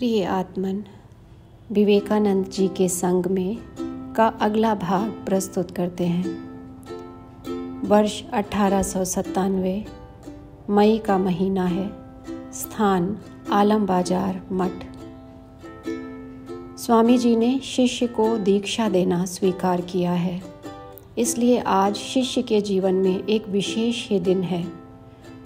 प्रिय आत्मन, विवेकानंद जी के संग में का अगला भाग प्रस्तुत करते हैं। वर्ष 1897 मई का महीना है। स्थान आलम बाजार मठ। स्वामी जी ने शिष्य को दीक्षा देना स्वीकार किया है, इसलिए आज शिष्य के जीवन में एक विशेष ही दिन है।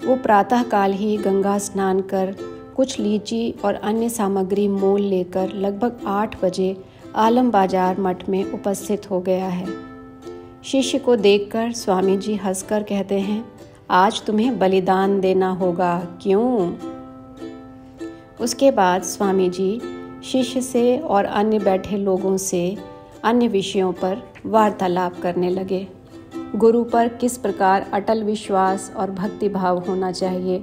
वो प्रातःकाल ही गंगा स्नान कर कुछ लीची और अन्य सामग्री मोल लेकर लगभग 8 बजे आलम बाजार मठ में उपस्थित हो गया है। शिष्य को देखकर स्वामी जी हंसकर कहते हैं, आज तुम्हें बलिदान देना होगा, क्यों? उसके बाद स्वामी जी शिष्य से और अन्य बैठे लोगों से अन्य विषयों पर वार्तालाप करने लगे। गुरु पर किस प्रकार अटल विश्वास और भक्ति भाव होना चाहिए,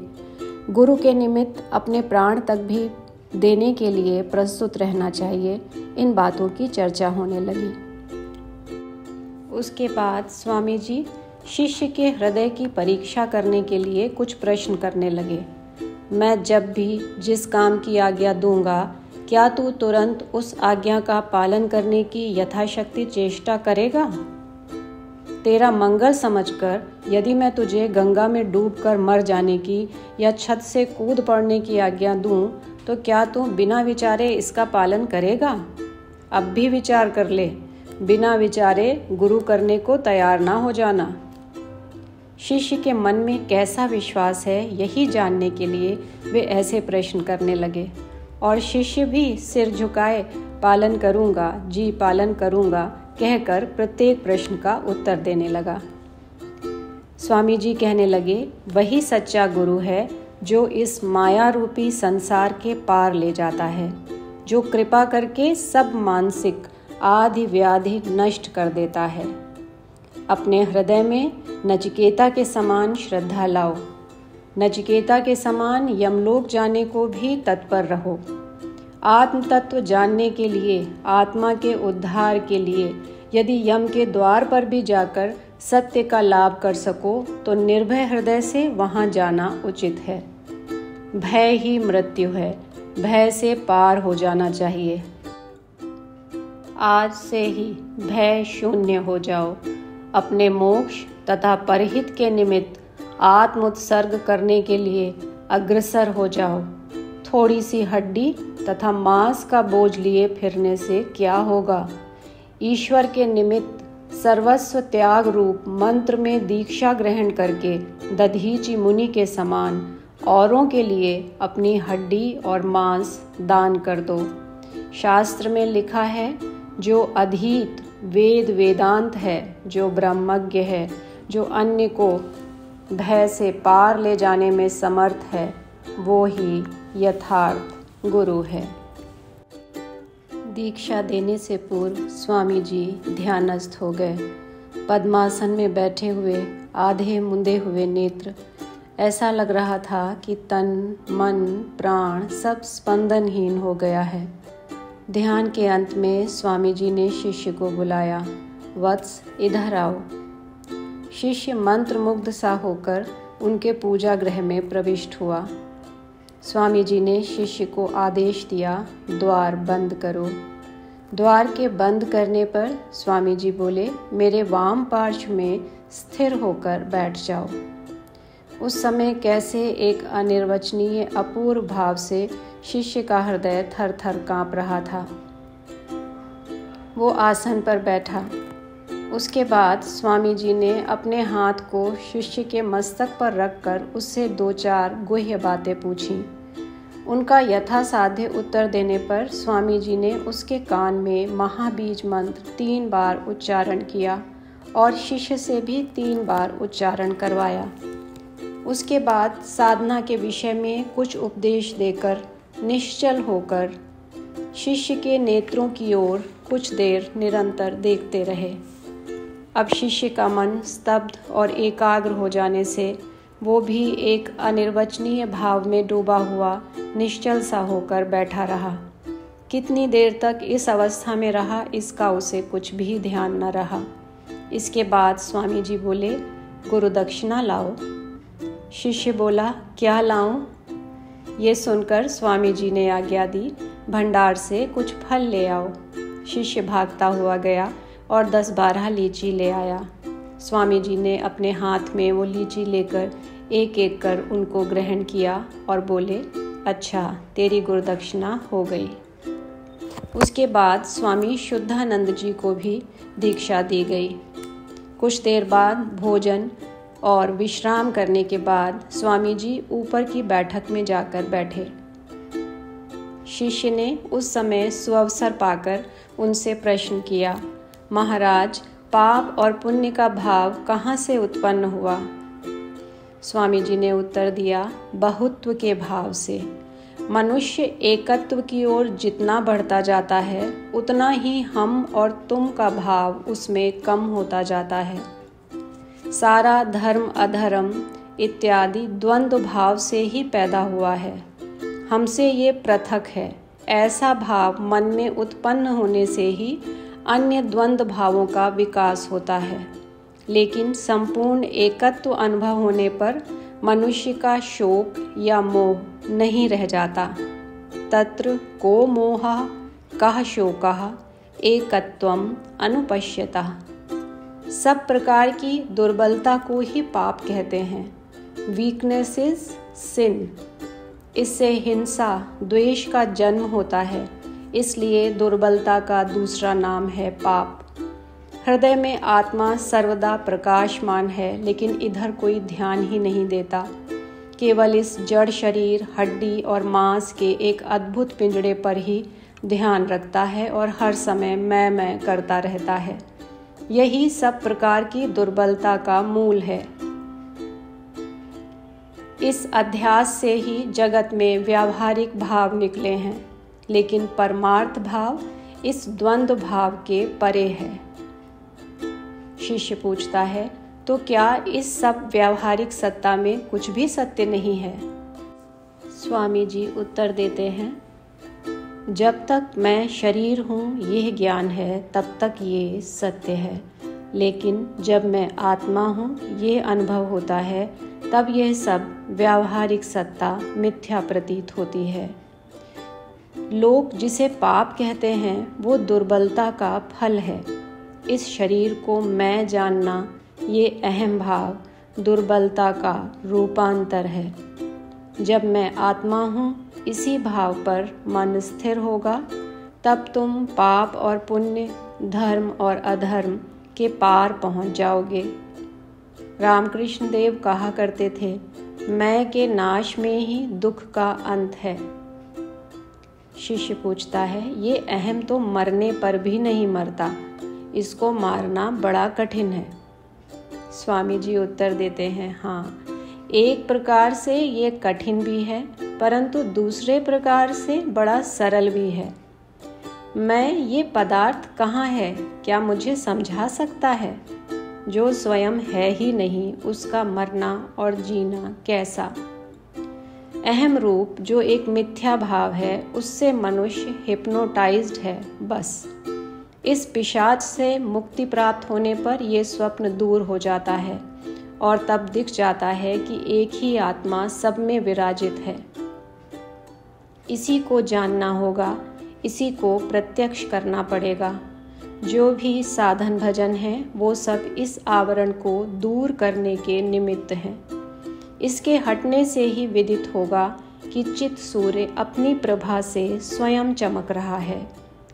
गुरु के निमित्त अपने प्राण तक भी देने के लिए प्रस्तुत रहना चाहिए, इन बातों की चर्चा होने लगी। उसके बाद स्वामी जी शिष्य के हृदय की परीक्षा करने के लिए कुछ प्रश्न करने लगे। मैं जब भी जिस काम की आज्ञा दूंगा, क्या तू तुरंत उस आज्ञा का पालन करने की यथाशक्ति चेष्टा करेगा? तेरा मंगल समझकर यदि मैं तुझे गंगा में डूबकर मर जाने की या छत से कूद पड़ने की आज्ञा दूं, तो क्या तू बिना विचारे इसका पालन करेगा? अब भी विचार कर ले, बिना विचारे गुरु करने को तैयार ना हो जाना। शिष्य के मन में कैसा विश्वास है, यही जानने के लिए वे ऐसे प्रश्न करने लगे और शिष्य भी सिर झुकाए पालन करूँगा जी, पालन करूँगा कहकर प्रत्येक प्रश्न का उत्तर देने लगा। स्वामी जी कहने लगे, वही सच्चा गुरु है जो इस माया रूपी संसार के पार ले जाता है, जो कृपा करके सब मानसिक आदि व्याधि नष्ट कर देता है। अपने हृदय में नचिकेता के समान श्रद्धा लाओ, नचिकेता के समान यमलोक जाने को भी तत्पर रहो। आत्म तत्व जानने के लिए, आत्मा के उद्धार के लिए यदि यम के द्वार पर भी जाकर सत्य का लाभ कर सको तो निर्भय हृदय से वहां जाना उचित है। भय ही मृत्यु है, भय से पार हो जाना चाहिए। आज से ही भय शून्य हो जाओ। अपने मोक्ष तथा परहित के निमित्त आत्म उत्सर्ग करने के लिए अग्रसर हो जाओ। थोड़ी सी हड्डी तथा मांस का बोझ लिए फिरने से क्या होगा? ईश्वर के निमित्त सर्वस्व त्याग रूप मंत्र में दीक्षा ग्रहण करके दधीचि मुनि के समान औरों के लिए अपनी हड्डी और मांस दान कर दो। शास्त्र में लिखा है, जो अधीत वेद वेदांत है, जो ब्रह्मज्ञ है, जो अन्य को भय से पार ले जाने में समर्थ है, वो ही यथार्थ गुरु है। दीक्षा देने से पूर्व स्वामी जी ध्यानस्थ हो गए। पद्मासन में बैठे हुए, आधे मुंदे हुए नेत्र, ऐसा लग रहा था कि तन मन प्राण सब स्पंदनहीन हो गया है। ध्यान के अंत में स्वामी जी ने शिष्य को बुलाया, वत्स इधर आओ। शिष्य मंत्रमुग्ध सा होकर उनके पूजा गृह में प्रविष्ट हुआ। स्वामी जी ने शिष्य को आदेश दिया, द्वार बंद करो। द्वार के बंद करने पर स्वामी जी बोले, मेरे वाम पार्श्व में स्थिर होकर बैठ जाओ। उस समय कैसे एक अनिर्वचनीय अपूर्व भाव से शिष्य का हृदय थर थर काँप रहा था। वो आसन पर बैठा। उसके बाद स्वामी जी ने अपने हाथ को शिष्य के मस्तक पर रखकर उससे 2-4 गुह्य बातें पूछीं। उनका यथासाध्य उत्तर देने पर स्वामी जी ने उसके कान में महाबीज मंत्र 3 बार उच्चारण किया और शिष्य से भी 3 बार उच्चारण करवाया। उसके बाद साधना के विषय में कुछ उपदेश देकर निश्चल होकर शिष्य के नेत्रों की ओर कुछ देर निरंतर देखते रहे। अब शिष्य का मन स्तब्ध और एकाग्र हो जाने से वो भी एक अनिर्वचनीय भाव में डूबा हुआ निश्चल सा होकर बैठा रहा। कितनी देर तक इस अवस्था में रहा, इसका उसे कुछ भी ध्यान न रहा। इसके बाद स्वामी जी बोले, गुरु दक्षिणा लाओ। शिष्य बोला, क्या लाऊं? ये सुनकर स्वामी जी ने आज्ञा दी, भंडार से कुछ फल ले आओ। शिष्य भागता हुआ गया और 10-12 लीची ले आया। स्वामी जी ने अपने हाथ में वो लीची लेकर एक एक कर उनको ग्रहण किया और बोले, अच्छा, तेरी गुरुदक्षिणा हो गई। उसके बाद स्वामी शुद्धानंद जी को भी दीक्षा दी गई। कुछ देर बाद भोजन और विश्राम करने के बाद स्वामी जी ऊपर की बैठक में जाकर बैठे। शिष्य ने उस समय सुअवसर पाकर उनसे प्रश्न किया, महाराज, पाप और पुण्य का भाव कहाँ से उत्पन्न हुआ? स्वामी जी ने उत्तर दिया, बहुत्व के भाव से। मनुष्य एकत्व की ओर जितना बढ़ता जाता है उतना ही हम और तुम का भाव उसमें कम होता जाता है। सारा धर्म अधर्म इत्यादि द्वंद्व भाव से ही पैदा हुआ है। हमसे ये पृथक है, ऐसा भाव मन में उत्पन्न होने से ही अन्य द्वंद्व भावों का विकास होता है। लेकिन संपूर्ण एकत्व अनुभव होने पर मनुष्य का शोक या मोह नहीं रह जाता। तत्र को मोहः कः शोकः एकत्वम् अनुपश्यतः। सब प्रकार की दुर्बलता को ही पाप कहते हैं। वीकनेस इज सिन। इससे हिंसा द्वेष का जन्म होता है, इसलिए दुर्बलता का दूसरा नाम है पाप। हृदय में आत्मा सर्वदा प्रकाशमान है, लेकिन इधर कोई ध्यान ही नहीं देता। केवल इस जड़ शरीर, हड्डी और मांस के एक अद्भुत पिंजड़े पर ही ध्यान रखता है और हर समय मैं करता रहता है। यही सब प्रकार की दुर्बलता का मूल है। इस अध्यास से ही जगत में व्यावहारिक भाव निकले हैं, लेकिन परमार्थ भाव इस द्वंद्व भाव के परे है। शिष्य पूछता है, तो क्या इस सब व्यावहारिक सत्ता में कुछ भी सत्य नहीं है? स्वामी जी उत्तर देते हैं, जब तक मैं शरीर हूँ यह ज्ञान है, तब तक ये सत्य है। लेकिन जब मैं आत्मा हूँ ये अनुभव होता है, तब यह सब व्यावहारिक सत्ता मिथ्या प्रतीत होती है। लोग जिसे पाप कहते हैं वो दुर्बलता का फल है। इस शरीर को मैं जानना, ये अहम भाव दुर्बलता का रूपांतर है। जब मैं आत्मा हूँ इसी भाव पर मन स्थिर होगा, तब तुम पाप और पुण्य, धर्म और अधर्म के पार पहुँच जाओगे। रामकृष्ण देव कहा करते थे, मैं के नाश में ही दुख का अंत है। शिष्य पूछता है, ये अहम तो मरने पर भी नहीं मरता, इसको मारना बड़ा कठिन है। स्वामी जी उत्तर देते हैं, हाँ, एक प्रकार से ये कठिन भी है, परंतु दूसरे प्रकार से बड़ा सरल भी है। मैं ये पदार्थ कहाँ है, क्या मुझे समझा सकता है? जो स्वयं है ही नहीं, उसका मरना और जीना कैसा? अहम रूप जो एक मिथ्या भाव है, उससे मनुष्य हिप्नोटाइज्ड है बस। इस पिशाच से मुक्ति प्राप्त होने पर यह स्वप्न दूर हो जाता है और तब दिख जाता है कि एक ही आत्मा सब में विराजित है। इसी को जानना होगा, इसी को प्रत्यक्ष करना पड़ेगा। जो भी साधन भजन है वो सब इस आवरण को दूर करने के निमित्त हैं। इसके हटने से ही विदित होगा कि चित सूर्य अपनी प्रभा से स्वयं चमक रहा है,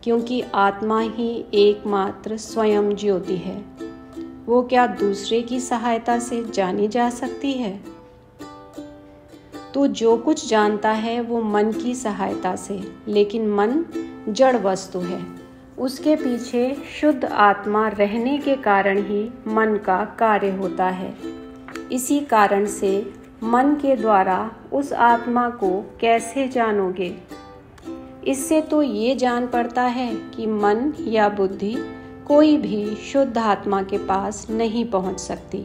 क्योंकि आत्मा ही एकमात्र स्वयं ज्योति है। वो क्या दूसरे की सहायता से जानी जा सकती है? तो जो कुछ जानता है वो मन की सहायता से, लेकिन मन जड़ वस्तु है। उसके पीछे शुद्ध आत्मा रहने के कारण ही मन का कार्य होता है। इसी कारण से मन के द्वारा उस आत्मा को कैसे जानोगे? इससे तो ये जान पड़ता है कि मन या बुद्धि कोई भी शुद्ध आत्मा के पास नहीं पहुंच सकती।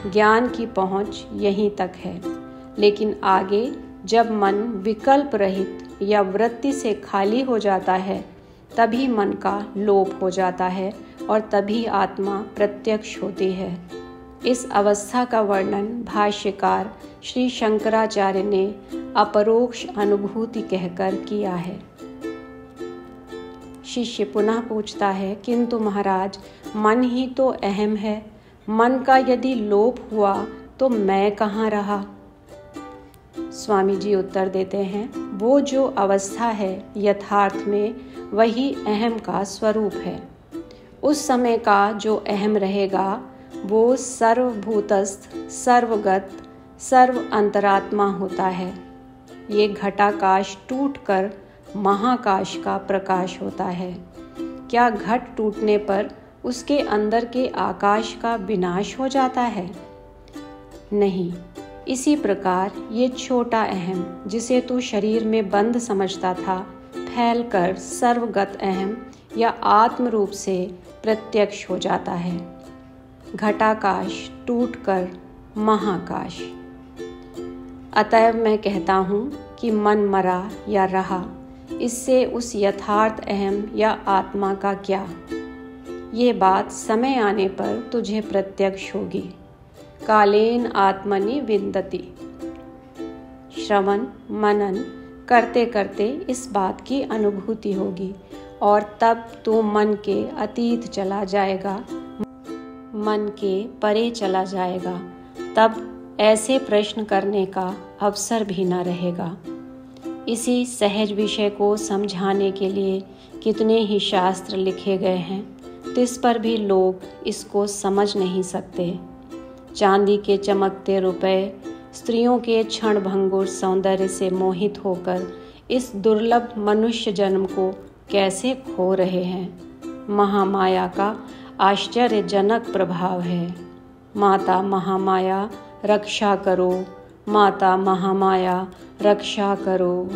ज्ञान की पहुंच यहीं तक है, लेकिन आगे जब मन विकल्प रहित या वृत्ति से खाली हो जाता है, तभी मन का लोप हो जाता है और तभी आत्मा प्रत्यक्ष होती है। इस अवस्था का वर्णन भाष्यकार श्री शंकराचार्य ने अपरोक्ष अनुभूति कहकर किया है। शिष्य पुनः पूछता है, किंतु महाराज, मन ही तो अहम है। मन का यदि लोप हुआ तो मैं कहाँ रहा? स्वामी जी उत्तर देते हैं, वो जो अवस्था है यथार्थ में वही अहम का स्वरूप है। उस समय का जो अहम रहेगा वो सर्वभूतस्थ, सर्वगत, सर्व अंतरात्मा होता है। ये घटाकाश टूटकर महाकाश का प्रकाश होता है। क्या घट टूटने पर उसके अंदर के आकाश का विनाश हो जाता है? नहीं। इसी प्रकार ये छोटा अहम जिसे तू शरीर में बंद समझता था, फैलकर सर्वगत अहम या आत्म रूप से प्रत्यक्ष हो जाता है। घटाकाश टूटकर महाकाश। अतएव मैं कहता हूँ कि मन मरा या रहा, इससे उस यथार्थ अहम या आत्मा का क्या? ये बात समय आने पर तुझे प्रत्यक्ष होगी। कालेन आत्मनि विन्दति। श्रवण मनन करते करते इस बात की अनुभूति होगी और तब तू मन के अतीत चला जाएगा, मन के परे चला जाएगा। तब ऐसे प्रश्न करने का अवसर भी न रहेगा। इसी सहज विषय को समझाने के लिए कितने ही शास्त्र लिखे गए हैं, तिस पर भी लोग इसको समझ नहीं सकते। चांदी के चमकते रुपए स्त्रियों के क्षणभंगुर सौंदर्य से मोहित होकर इस दुर्लभ मनुष्य जन्म को कैसे खो रहे हैं। महामाया का आश्चर्यजनक प्रभाव है। माता महामाया रक्षा करो, माता महामाया रक्षा करो।